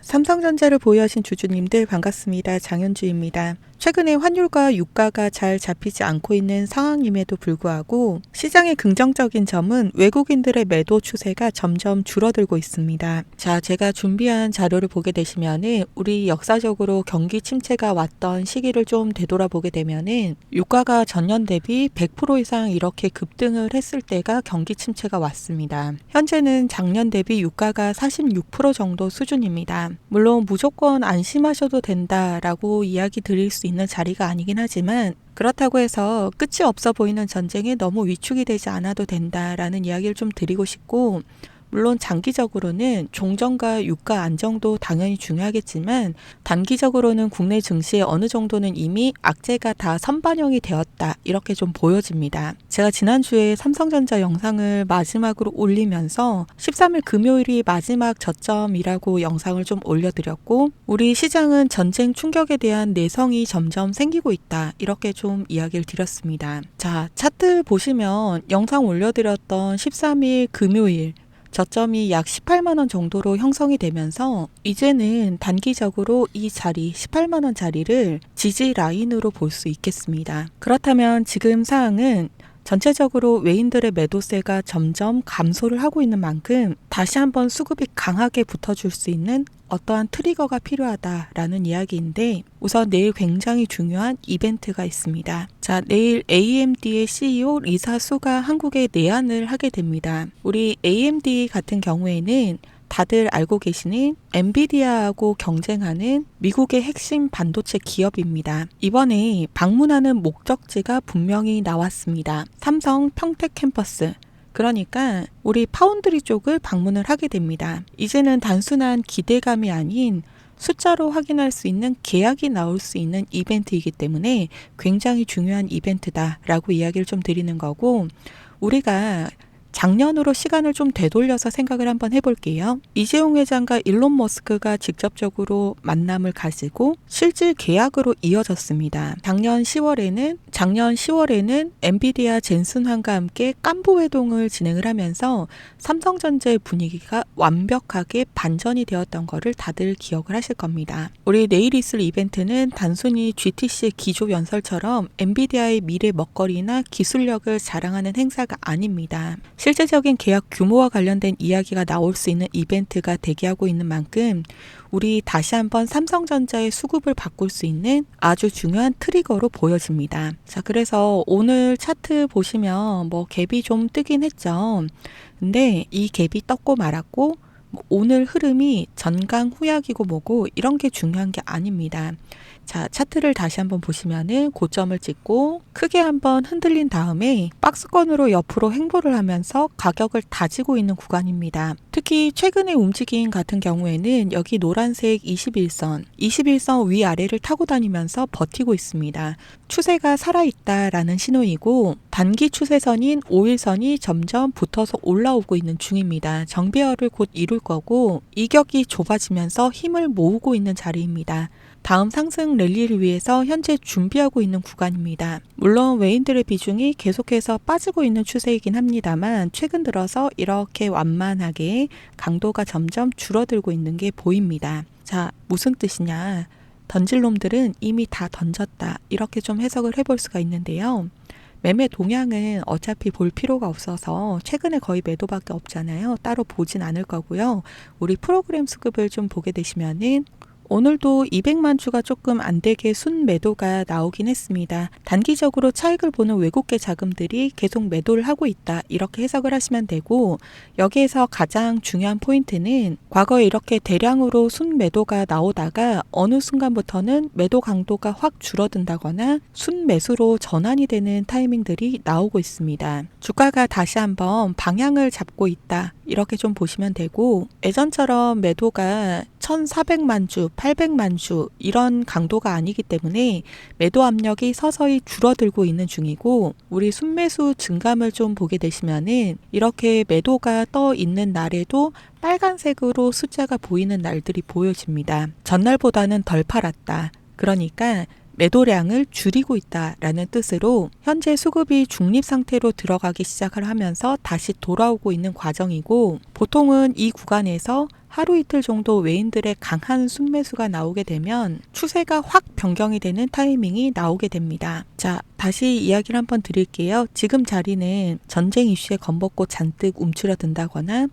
삼성전자를 보유하신 주주님들 반갑습니다. 장현주입니다. 최근에 환율과 유가가 잘 잡히지 않고 있는 상황임에도 불구하고 시장의 긍정적인 점은 외국인들의 매도 추세가 점점 줄어들고 있습니다. 자, 제가 준비한 자료를 보게 되시면은 우리 역사적으로 경기 침체가 왔던 시기를 좀 되돌아보게 되면은 유가가 전년 대비 100% 이상 이렇게 급등을 했을 때가 경기 침체가 왔습니다. 현재는 작년 대비 유가가 46% 정도 수준입니다. 물론 무조건 안심하셔도 된다라고 이야기 드릴 수 있는 자리가 아니긴 하지만 그렇다고 해서 끝이 없어 보이는 전쟁에 너무 위축이 되지 않아도 된다라는 이야기를 좀 드리고 싶고, 물론 장기적으로는 종전과 유가 안정도 당연히 중요하겠지만 단기적으로는 국내 증시에 어느 정도는 이미 악재가 다 선반영이 되었다, 이렇게 좀 보여집니다. 제가 지난주에 삼성전자 영상을 마지막으로 올리면서 13일 금요일이 마지막 저점이라고 영상을 좀 올려드렸고, 우리 시장은 전쟁 충격에 대한 내성이 점점 생기고 있다, 이렇게 좀 이야기를 드렸습니다. 자, 차트 보시면 영상 올려드렸던 13일 금요일 저점이 약 18만원 정도로 형성이 되면서 이제는 단기적으로 이 자리 18만원 자리를 지지 라인으로 볼 수 있겠습니다. 그렇다면 지금 상황은 전체적으로 외인들의 매도세가 점점 감소를 하고 있는 만큼 다시 한번 수급이 강하게 붙어줄 수 있는 어떠한 트리거가 필요하다라는 이야기인데, 우선 내일 굉장히 중요한 이벤트가 있습니다. 자, 내일 AMD의 CEO 리사 수가 한국에 내한을 하게 됩니다. 우리 AMD 같은 경우에는 다들 알고 계시는 엔비디아하고 경쟁하는 미국의 핵심 반도체 기업입니다. 이번에 방문하는 목적지가 분명히 나왔습니다. 삼성 평택 캠퍼스. 그러니까 우리 파운드리 쪽을 방문을 하게 됩니다. 이제는 단순한 기대감이 아닌 숫자로 확인할 수 있는 계약이 나올 수 있는 이벤트이기 때문에 굉장히 중요한 이벤트다라고 이야기를 좀 드리는 거고, 우리가 작년으로 시간을 좀 되돌려서 생각을 한번 해볼게요. 이재용 회장과 일론 머스크가 직접적으로 만남을 가지고 실질 계약으로 이어졌습니다. 작년 10월에는 엔비디아 젠슨 황과 함께 깐부 회동을 진행을 하면서 삼성전자의 분위기가 완벽하게 반전이 되었던 거를 다들 기억을 하실 겁니다. 우리 내일 있을 이벤트는 단순히 GTC의 기조 연설처럼 엔비디아의 미래 먹거리나 기술력을 자랑하는 행사가 아닙니다. 실제적인 계약 규모와 관련된 이야기가 나올 수 있는 이벤트가 대기하고 있는 만큼 우리 다시 한번 삼성전자의 수급을 바꿀 수 있는 아주 중요한 트리거로 보여집니다. 자, 그래서 오늘 차트 보시면 갭이 좀 뜨긴 했죠. 근데 이 갭이 떴고 말았고 오늘 흐름이 전강 후약이고 뭐고 이런 게 중요한 게 아닙니다. 자, 차트를 다시 한번 보시면은 고점을 찍고 크게 한번 흔들린 다음에 박스권으로 옆으로 횡보를 하면서 가격을 다지고 있는 구간입니다. 특히 최근의 움직임 같은 경우에는 여기 노란색 21선 위아래를 타고 다니면서 버티고 있습니다. 추세가 살아있다라는 신호이고, 단기 추세선인 5일선이 점점 붙어서 올라오고 있는 중입니다. 정배열을 곧 이룰 거고 이격이 좁아지면서 힘을 모으고 있는 자리입니다. 다음 상승 랠리를 위해서 현재 준비하고 있는 구간입니다. 물론 외인들의 비중이 계속해서 빠지고 있는 추세이긴 합니다만 최근 들어서 이렇게 완만하게 강도가 점점 줄어들고 있는 게 보입니다. 자, 무슨 뜻이냐? 던질 놈들은 이미 다 던졌다, 이렇게 좀 해석을 해볼 수가 있는데요. 매매 동향은 어차피 볼 필요가 없어서 최근에 거의 매도밖에 없잖아요. 따로 보진 않을 거고요. 우리 프로그램 수급을 좀 보게 되시면은 오늘도 200만 주가 조금 안 되게 순매도가 나오긴 했습니다. 단기적으로 차익을 보는 외국계 자금들이 계속 매도를 하고 있다, 이렇게 해석을 하시면 되고, 여기에서 가장 중요한 포인트는 과거에 이렇게 대량으로 순매도가 나오다가 어느 순간부터는 매도 강도가 확 줄어든다거나 순매수로 전환이 되는 타이밍들이 나오고 있습니다. 주가가 다시 한번 방향을 잡고 있다, 이렇게 좀 보시면 되고, 예전처럼 매도가 1,400만 주, 800만 주 이런 강도가 아니기 때문에 매도 압력이 서서히 줄어들고 있는 중이고, 우리 순매수 증감을 좀 보게 되시면은 이렇게 매도가 떠 있는 날에도 빨간색으로 숫자가 보이는 날들이 보여집니다. 전날보다는 덜 팔았다. 그러니까 매도량을 줄이고 있다라는 뜻으로 현재 수급이 중립 상태로 들어가기 시작을 하면서 다시 돌아오고 있는 과정이고, 보통은 이 구간에서 하루 이틀 정도 외인들의 강한 순매수가 나오게 되면 추세가 확 변경이 되는 타이밍이 나오게 됩니다. 자, 다시 이야기를 한번 드릴게요. 지금 자리는 전쟁 이슈에 겁먹고 잔뜩 움츠러든다거나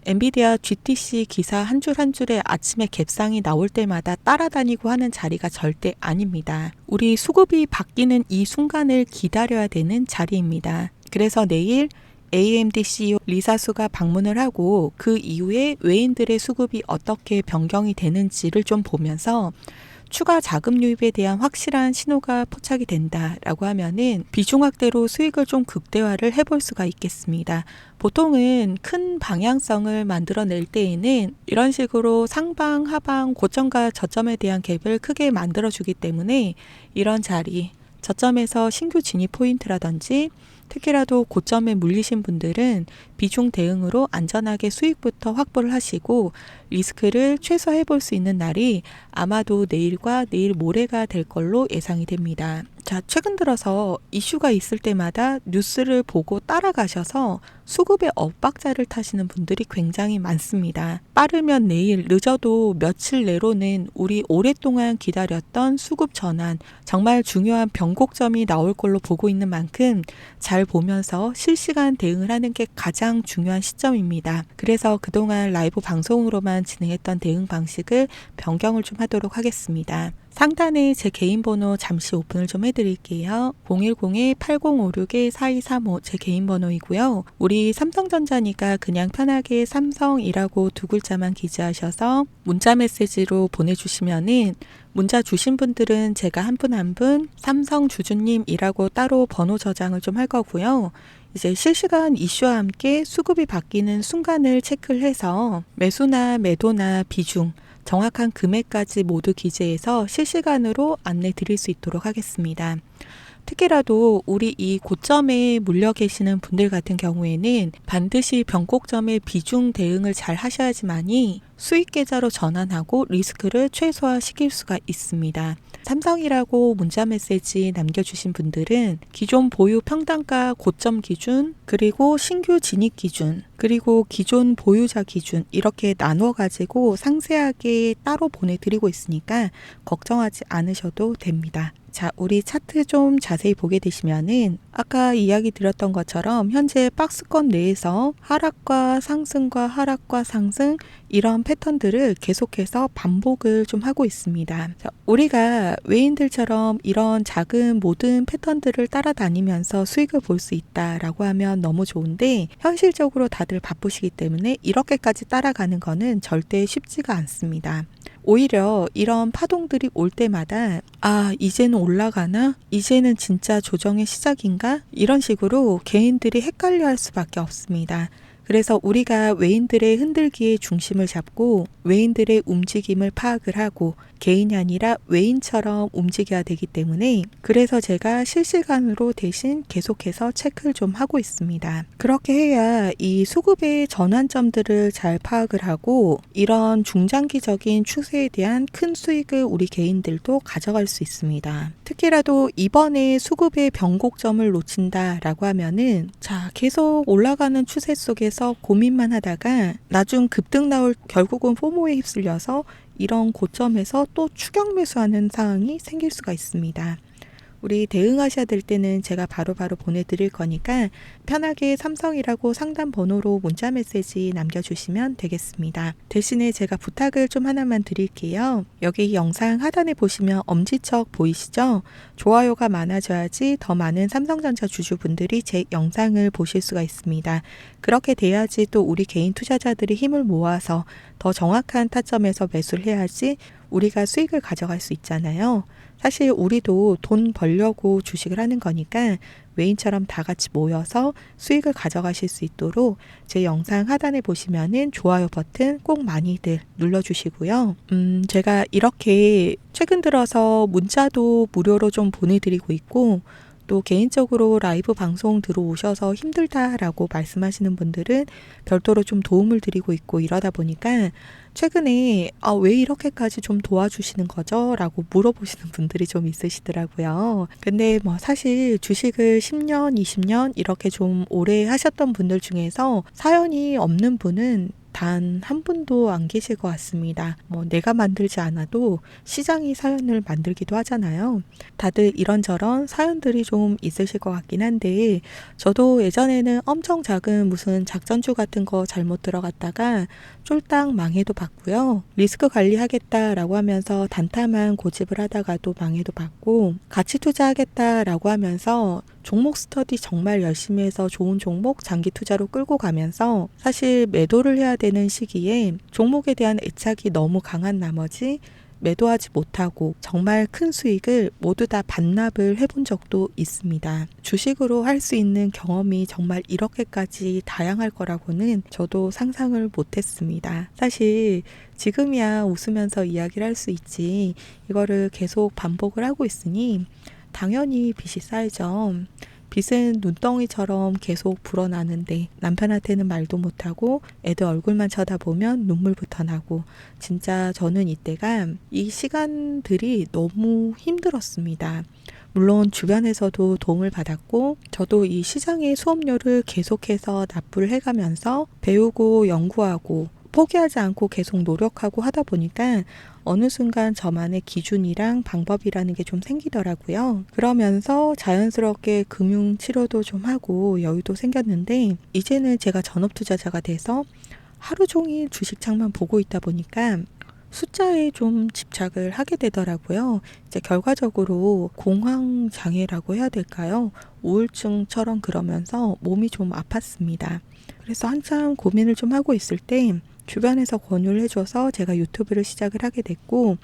엔비디아 GTC 기사 한 줄 한 줄에 아침에 갭상이 나올 때마다 따라다니고 하는 자리가 절대 아닙니다. 우리 수급이 바뀌는 이 순간을 기다려야 되는 자리입니다. 그래서 내일 AMD CEO 리사수가 방문을 하고 그 이후에 외인들의 수급이 어떻게 변경이 되는지를 좀 보면서 추가 자금 유입에 대한 확실한 신호가 포착이 된다라고 하면은 비중 확대로 수익을 좀 극대화를 해볼 수가 있겠습니다. 보통은 큰 방향성을 만들어낼 때에는 이런 식으로 상방, 하방, 고점과 저점에 대한 갭을 크게 만들어주기 때문에 이런 자리, 저점에서 신규 진입 포인트라든지 특히라도 고점에 물리신 분들은 비중 대응으로 안전하게 수익부터 확보를 하시고 리스크를 최소화해 볼 수 있는 날이 아마도 내일과 내일 모레가 될 걸로 예상이 됩니다. 자, 최근 들어서 이슈가 있을 때마다 뉴스를 보고 따라가셔서 수급의 엇박자를 타시는 분들이 굉장히 많습니다. 빠르면 내일, 늦어도 며칠 내로는 우리 오랫동안 기다렸던 수급 전환, 정말 중요한 변곡점이 나올 걸로 보고 있는 만큼 잘 보면서 실시간 대응을 하는 게 가장 중요한 시점입니다. 그래서 그동안 라이브 방송으로만 진행했던 대응 방식을 변경을 좀 하도록 하겠습니다. 상단에 제 개인 번호 잠시 오픈을 좀 해드릴게요. 010-8056-4235 제 개인 번호이고요. 우리 삼성전자니까 그냥 편하게 삼성이라고 두 글자만 기재하셔서 문자 메시지로 보내주시면은 문자 주신 분들은 제가 한 분 한 분 삼성 주주님이라고 따로 번호 저장을 좀 할 거고요. 이제 실시간 이슈와 함께 수급이 바뀌는 순간을 체크를 해서 매수나 매도나 비중, 정확한 금액까지 모두 기재해서 실시간으로 안내 드릴 수 있도록 하겠습니다. 특히라도 우리 이 고점에 물려 계시는 분들 같은 경우에는 반드시 변곡점의 비중 대응을 잘 하셔야지만이 수익 계좌로 전환하고 리스크를 최소화시킬 수가 있습니다. 삼성이라고 문자 메시지 남겨주신 분들은 기존 보유 평단가 고점 기준, 그리고 신규 진입 기준, 그리고 기존 보유자 기준 이렇게 나눠 가지고 상세하게 따로 보내드리고 있으니까 걱정하지 않으셔도 됩니다. 자, 우리 차트 좀 자세히 보게 되시면은 아까 이야기 드렸던 것처럼 현재 박스권 내에서 하락과 상승과 하락과 상승 이런 패턴들을 계속해서 반복을 좀 하고 있습니다. 자, 우리가 외인들처럼 이런 작은 모든 패턴들을 따라다니면서 수익을 볼 수 있다라고 하면 너무 좋은데 현실적으로 다들 바쁘시기 때문에 이렇게까지 따라가는 거는 절대 쉽지가 않습니다. 오히려 이런 파동들이 올 때마다 이제는 올라가나? 이제는 진짜 조정의 시작인가? 이런 식으로 개인들이 헷갈려할 수밖에 없습니다. 그래서 우리가 외인들의 흔들기의 중심을 잡고 외인들의 움직임을 파악을 하고 개인이 아니라 외인처럼 움직여야 되기 때문에 그래서 제가 실시간으로 대신 계속해서 체크를 좀 하고 있습니다. 그렇게 해야 이 수급의 전환점들을 잘 파악을 하고 이런 중장기적인 추세에 대한 큰 수익을 우리 개인들도 가져갈 수 있습니다. 특히라도 이번에 수급의 변곡점을 놓친다라고 하면은 계속 올라가는 추세 속에서 고민만 하다가 나중 급등 나올 결국은 포모에 휩쓸려서 이런 고점에서 또 추격 매수하는 상황이 생길 수가 있습니다. 우리 대응하셔야 될 때는 제가 바로바로 보내드릴 거니까 편하게 삼성이라고 상담 번호로 문자 메시지 남겨주시면 되겠습니다. 대신에 제가 부탁을 좀 하나만 드릴게요. 여기 영상 하단에 보시면 엄지척 보이시죠? 좋아요가 많아져야지 더 많은 삼성전자 주주분들이 제 영상을 보실 수가 있습니다. 그렇게 돼야지 또 우리 개인 투자자들이 힘을 모아서 더 정확한 타점에서 매수를 해야지 우리가 수익을 가져갈 수 있잖아요. 사실 우리도 돈 벌려고 주식을 하는 거니까 외인처럼 다 같이 모여서 수익을 가져가실 수 있도록 제 영상 하단에 보시면은 좋아요 버튼 꼭 많이들 눌러주시고요. 제가 이렇게 최근 들어서 문자도 무료로 좀 보내드리고 있고 또 개인적으로 라이브 방송 들어오셔서 힘들다라고 말씀하시는 분들은 별도로 좀 도움을 드리고 있고 이러다 보니까 최근에 왜 이렇게까지 좀 도와주시는 거죠? 라고 물어보시는 분들이 좀 있으시더라고요. 근데 뭐 사실 주식을 10년, 20년 이렇게 좀 오래 하셨던 분들 중에서 사연이 없는 분은 단 한 분도 안 계실 것 같습니다. 뭐 내가 만들지 않아도 시장이 사연을 만들기도 하잖아요. 다들 이런저런 사연들이 좀 있으실 것 같긴 한데 저도 예전에는 엄청 작은 무슨 작전주 같은 거 잘못 들어갔다가 쫄딱 망해도 봤고요. 리스크 관리하겠다라고 하면서 단타만 고집을 하다가도 망해도 봤고 가치 투자하겠다라고 하면서 종목 스터디 정말 열심히 해서 좋은 종목 장기 투자로 끌고 가면서 사실 매도를 해야 되는 시기에 종목에 대한 애착이 너무 강한 나머지 매도하지 못하고 정말 큰 수익을 모두 다 반납을 해본 적도 있습니다. 주식으로 할 수 있는 경험이 정말 이렇게까지 다양할 거라고는 저도 상상을 못했습니다. 사실 지금이야 웃으면서 이야기를 할 수 있지 이거를 계속 반복을 하고 있으니 당연히 빚이 쌓이죠. 빚은 눈덩이처럼 계속 불어나는데 남편한테는 말도 못하고 애들 얼굴만 쳐다보면 눈물부터 나고 진짜 저는 이때가 이 시간들이 너무 힘들었습니다. 물론 주변에서도 도움을 받았고 저도 이 시장의 수업료를 계속해서 납부를 해가면서 배우고 연구하고 포기하지 않고 계속 노력하고 하다 보니까 어느 순간 저만의 기준이랑 방법이라는 게 좀 생기더라고요. 그러면서 자연스럽게 금융 치료도 좀 하고 여유도 생겼는데 이제는 제가 전업 투자자가 돼서 하루 종일 주식창만 보고 있다 보니까 숫자에 좀 집착을 하게 되더라고요. 이제 결과적으로 공황 장애라고 해야 될까요? 우울증처럼 그러면서 몸이 좀 아팠습니다. 그래서 한참 고민을 좀 하고 있을 때 주변에서 권유를 해줘서 제가 유튜브를 시작을 하게 됐고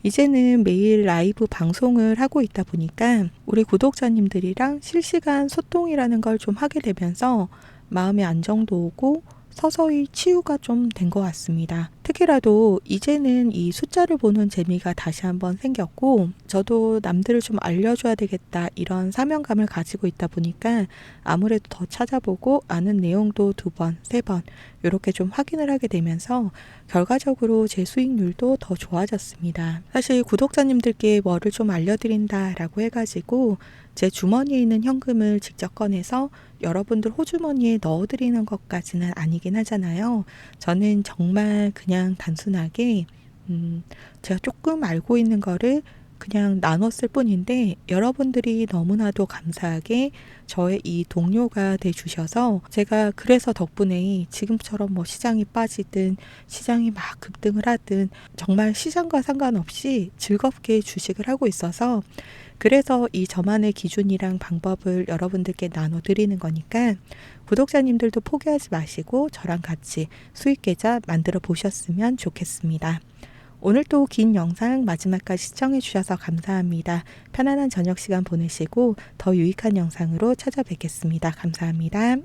이제는 매일 라이브 방송을 하고 있다 보니까 우리 구독자님들이랑 실시간 소통이라는 걸 좀 하게 되면서 마음의 안정도 오고 서서히 치유가 좀 된 것 같습니다. 특히라도 이제는 이 숫자를 보는 재미가 다시 한번 생겼고 저도 남들을 좀 알려줘야 되겠다 이런 사명감을 가지고 있다 보니까 아무래도 더 찾아보고 아는 내용도 2번, 3번 이렇게 좀 확인을 하게 되면서 결과적으로 제 수익률도 더 좋아졌습니다. 사실 구독자님들께 뭐를 좀 알려드린다라고 해가지고 제 주머니에 있는 현금을 직접 꺼내서 여러분들 호주머니에 넣어드리는 것까지는 아니긴 하잖아요. 저는 정말 그냥 단순하게 제가 조금 알고 있는 거를 그냥 나눴을 뿐인데 여러분들이 너무나도 감사하게 저의 이 동료가 돼 주셔서 제가 그래서 덕분에 지금처럼 뭐 시장이 빠지든 시장이 막 급등을 하든 정말 시장과 상관없이 즐겁게 주식을 하고 있어서 그래서 이 저만의 기준이랑 방법을 여러분들께 나눠드리는 거니까 구독자님들도 포기하지 마시고 저랑 같이 수익 계좌 만들어 보셨으면 좋겠습니다. 오늘도 긴 영상 마지막까지 시청해 주셔서 감사합니다. 편안한 저녁 시간 보내시고 더 유익한 영상으로 찾아뵙겠습니다. 감사합니다.